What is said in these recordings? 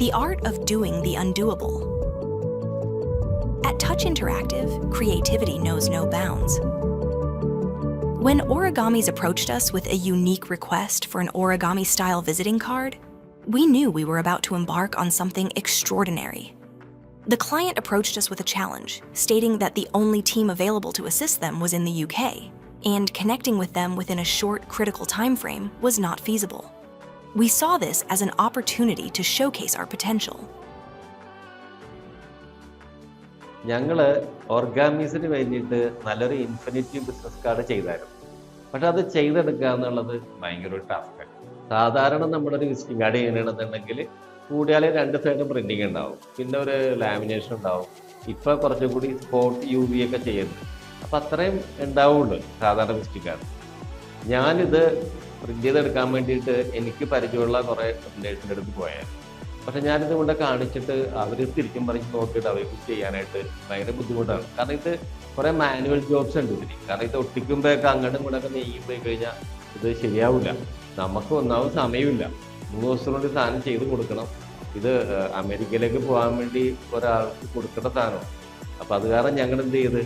the art of doing the undoable. At Touch Interactive, creativity knows no bounds. When Origamis approached us with a unique request for an origami-style visiting card, we knew we were about to embark on something extraordinary. The client approached us with a challenge, stating that the only team available to assist them was in the UK, and connecting with them within a short, critical time frame was not feasible. We saw this as an opportunity to showcase our potential. ഞങ്ങൾ ഓർഗാമീസിന് വേണ്ടിയിട്ട് നല്ലൊരു infinity business card ചെയ്തായിരുന്നു. പക്ഷെ അത് ചെയ്തെടുക്കുക എന്നുള്ളത് ഭയങ്കര ഒരു ടാസ്ക്കാണ്. സാധാരണ നമ്മുടെ ഒരു വിസിറ്റിംഗ് കാർഡ് ചെയ്യണമെന്നുണ്ടെങ്കിൽ കൂടിയാലേ 2 സൈഡും പ്രിന്റിങ് ഉണ്ടാവും, പിന്നെ ഒരു ലാമിനേഷൻ ഉണ്ടാവും. ഇപ്പൊ കുറച്ചും കൂടി സ്പോട്ട് UV ഒക്കെ ചെയ്യുന്നത്. അപ്പം അത്രയും ഉണ്ടാവുള്ളൂ സാധാരണ വിസിറ്റിംഗ് കാർഡ്. ഞാനിത് പ്രിന്റ് ചെയ്തെടുക്കാൻ വേണ്ടിയിട്ട് എനിക്ക് പരിചയമുള്ള കുറേ പ്രിന്റേഴ്സിൻ്റെ അടുത്ത് പോയായിരുന്നു. പക്ഷെ ഞാനിത് കൊണ്ട് കാണിച്ചിട്ട് അവർ തിരിച്ചും പറഞ്ഞ് നോക്കിയിട്ട് അവർക്ക് ചെയ്യാനായിട്ട് ഭയങ്കര ബുദ്ധിമുട്ടാണ്. കാരണം ഇത് കുറേ മാനുവൽ ജോബ്സ് ഉണ്ട് ഇതിന്. കാരണം ഇത് ഒട്ടിക്കുമ്പോഴൊക്കെ അങ്ങോട്ടും ഇങ്ങോട്ടൊക്കെ നെയ്യും പോയി കഴിഞ്ഞാൽ ഇത് ശരിയാവില്ല. നമുക്ക് ഒന്നാമത് സമയമില്ല. 3 ദിവസം കൊണ്ട് സാധനം ചെയ്ത് കൊടുക്കണം. ഇത് അമേരിക്കയിലേക്ക് പോകാൻ വേണ്ടി ഒരാൾക്ക് കൊടുക്കേണ്ട സാധനമാണ്. അപ്പോൾ അത് കാരണം ഞങ്ങൾ എന്ത് ചെയ്ത്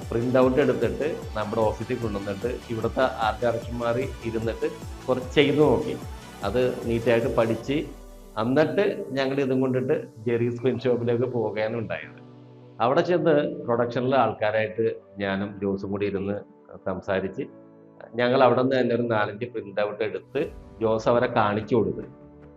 പ്രിൻ്റ് ഔട്ട് എടുത്തിട്ട് നമ്മുടെ ഓഫീസിൽ കൊണ്ടുവന്നിട്ട് ഇവിടുത്തെ ആർട്ട് ഡയറക്ടർമാർ ഇരുന്നിട്ട് കുറച്ച് ചെയ്ത് നോക്കി. അത് നീറ്റായിട്ട് പഠിച്ച് എന്നിട്ട് ഞങ്ങൾ ഇതും കൊണ്ടിട്ട് ജെറീസ് പ്രിന്റ് ഷോപ്പിലേക്ക് പോകാനും ഉണ്ടായത്. അവിടെ ചെന്ന് പ്രൊഡക്ഷനിലെ ആൾക്കാരായിട്ട് ഞാനും ജോസും കൂടി ഇരുന്ന് സംസാരിച്ച് ഞങ്ങൾ അവിടെ നിന്ന് തന്നെ ഒരു 4-5 പ്രിൻ്റ് ഔട്ട് എടുത്ത് ജോസ് അവരെ കാണിച്ചു കൊടുത്ത്.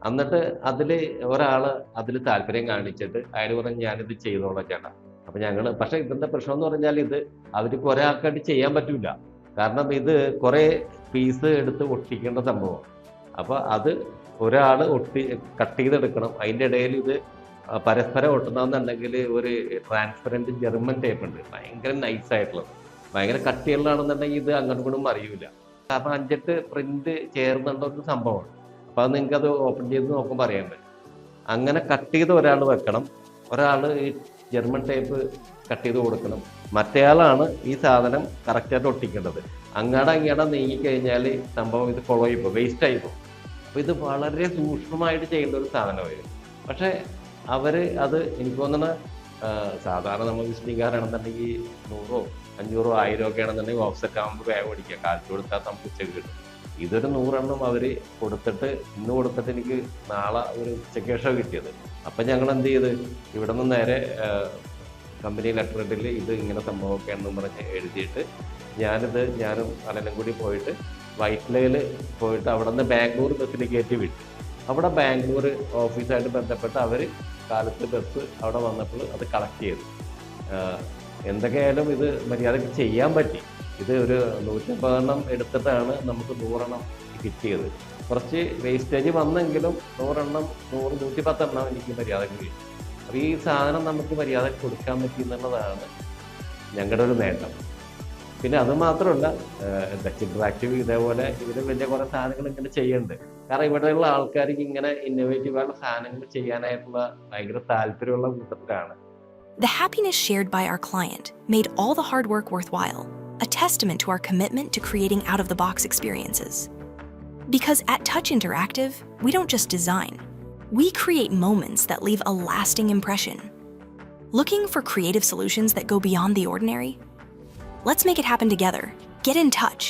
എന്നിട്ട് അതിൽ ഒരാൾ അതിൽ താല്പര്യം കാണിച്ചിട്ട് അയാൾ പറഞ്ഞ് ഞാനിത് ചെയ്തോളാം ചേട്ടാ. അപ്പം ഞങ്ങൾ പക്ഷേ ഇതിൻ്റെ പ്രശ്നം എന്ന് പറഞ്ഞാൽ ഇത് അവർക്ക് ഒരാൾക്കായിട്ട് ചെയ്യാൻ പറ്റില്ല. കാരണം ഇത് കുറേ പീസ് എടുത്ത് ഒട്ടിക്കേണ്ട സംഭവം. അപ്പോൾ അത് ഒരാൾ കട്ട് ചെയ്തെടുക്കണം. അതിൻ്റെ ഇടയിൽ ഇത് പരസ്പരം ഒട്ടണമെന്നുണ്ടെങ്കിൽ ഒരു ട്രാൻസ്പെറൻറ്റ് ജർമ്മൻ ടേപ്പ് ഉണ്ട്, ഭയങ്കര നൈസായിട്ടുള്ളത്. ഭയങ്കര കട്ടിയുള്ളതാണെന്നുണ്ടെങ്കിൽ ഇത് അങ്ങോട്ടും ഇങ്ങോട്ടും അറിയില്ല. കാരണം 5-8 പ്രിന്റ് ചേർന്നുള്ള ഒരു സംഭവമാണ്. അപ്പോൾ അത് നിങ്ങൾക്ക് അത് ഓപ്പൺ ചെയ്ത് നോക്കുമ്പോൾ അറിയാൻ പറ്റും. അങ്ങനെ കട്ട് ചെയ്ത് ഒരാൾ വെക്കണം, ഒരാൾ ഈ ജർമ്മൻ ടേപ്പ് കട്ട് ചെയ്ത് കൊടുക്കണം, മറ്റേയാളാണ് ഈ സാധനം കറക്റ്റായിട്ട് ഒട്ടിക്കേണ്ടത്. അങ്ങാടെ നീങ്ങിക്കഴിഞ്ഞാൽ സംഭവം ഇത് കൊളോയിപ്പോൾ വേസ്റ്റായി പോകും. അപ്പോൾ ഇത് വളരെ സൂക്ഷ്മമായിട്ട് ചെയ്യേണ്ട ഒരു സാധനമായിരുന്നു. പക്ഷേ അവർ അത് എനിക്ക് തോന്നുന്നത് സാധാരണ നമ്മൾ വിസിറ്റിംഗ് കാർഡാണെന്നുണ്ടെങ്കിൽ 100, 500, 1000 ഒക്കെ ആണെന്നുണ്ടെങ്കിൽ ഓഫ്സെറ്റ് ആകുമ്പോൾ വേഗം അടിക്കുക, കാലത്ത് കൊടുത്താൽ നമുക്ക് ഉച്ചയ്ക്ക് കിട്ടും. ഇതൊരു 100 എണ്ണം അവർ കൊടുത്തിട്ട് ഇന്ന് കൊടുത്തിട്ട് എനിക്ക് നാളെ ഒരു ഉച്ചയ്ക്ക് ശേഷം കിട്ടിയത്. അപ്പം ഞങ്ങൾ എന്ത് ചെയ്ത് ഇവിടെ നിന്ന് നേരെ കമ്പനി ലെറ്റർ ഹെഡിൽ ഇത് ഇങ്ങനെ സംഭവമൊക്കെ ആണെന്ന് പറഞ്ഞ് എഴുതിയിട്ട് ഞാനും അലനും കൂടി പോയിട്ട് വൈറ്റ്ലയിൽ പോയിട്ട് അവിടെ നിന്ന് ബാംഗ്ലൂർ ബസ്സിൽ കയറ്റി വിട്ടു. അവിടെ ബാംഗ്ലൂർ ഓഫീസായിട്ട് ബന്ധപ്പെട്ട് അവർ കാലത്ത് ബസ് അവിടെ വന്നപ്പോൾ അത് കളക്ട് ചെയ്തു. എന്തൊക്കെയായാലും ഇത് മര്യാദയ്ക്ക് ചെയ്യാൻ പറ്റി. ഇത് ഒരു 150 എണ്ണം എടുത്തിട്ടാണ് നമുക്ക് 100 എണ്ണം കിട്ടിയത്. കുറച്ച് വേസ്റ്റേജ് വന്നെങ്കിലും 100 എണ്ണം 110 എണ്ണം എനിക്ക് മര്യാദയ്ക്ക് കിട്ടി. അപ്പോൾ ഈ സാധനം നമുക്ക് മര്യാദയ്ക്ക് കൊടുക്കാൻ പറ്റി എന്നുള്ളതാണ് ഞങ്ങളുടെ ഒരു നേട്ടം. പിന്നെ അത് മാത്രമല്ല ടച്ച് ഇൻട്രാക്റ്റീവ് ഇതേപോലെ ഇവർ വലിയ കുറേ സാധനങ്ങൾ ഇങ്ങനെ ചെയ്യുന്നുണ്ട്. കാരണം ഇവിടെയുള്ള ആൾക്കാർക്ക് ഇങ്ങനെ ഇന്നോവേറ്റീവായുള്ള സാധനങ്ങൾ ചെയ്യാനായിട്ടുള്ള ഭയങ്കര താല്പര്യമുള്ള കൂട്ടത്തിലാണ്. The happiness shared by our client made all the hard work worthwhile, a testament to our commitment to creating out-of-the-box experiences. Because at Touch Interactive, we don't just design, we create moments that leave a lasting impression. Looking for creative solutions that go beyond the ordinary? Let's make it happen together. Get in touch.